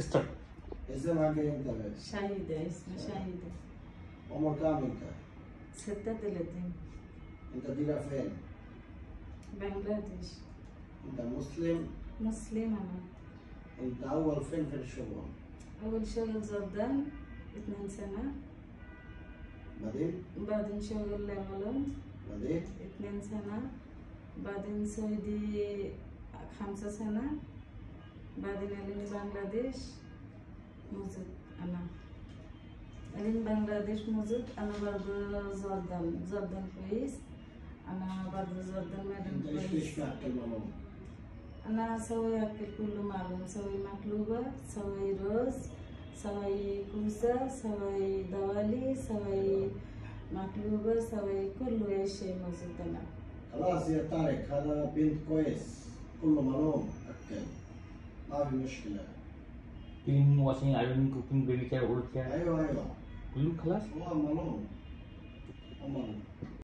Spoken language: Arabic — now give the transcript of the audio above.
Start. اسمها ايه انت بقى؟ شاهدة، اسمي شاهدة. عمر كام انت؟ 36. انت دينا فين؟ بنغلاديش. انت مسلم؟ مسلمة أنا. انت اول فين في الشغل؟ أول شغل زردان 2 سنة. بعدين شغل مولون بعدين 2 سنة. بعدين سعودي 5 سنة. بعدين ألين بنغلاديش موجود أنا. ألين بنغلاديش موجود أنا برضه زردان كويس. أنا برضه زردان مادام انت كويس. ايش تاكل ماما؟ أنا أسوي أكل كله معلوم، أسوي مقلوبة، أسوي رز، أسوي كوسة، أسوي دوالي، أسوي مقلوبة، أسوي كل أي شيء موجود أنا. خلاص يا طارق هذا بنت كويس كله معلوم اكل ما في مشكلة. Cleaning, washing, ironing, cooking, baby care, old care. ايوه كله خلاص. هو معلوم.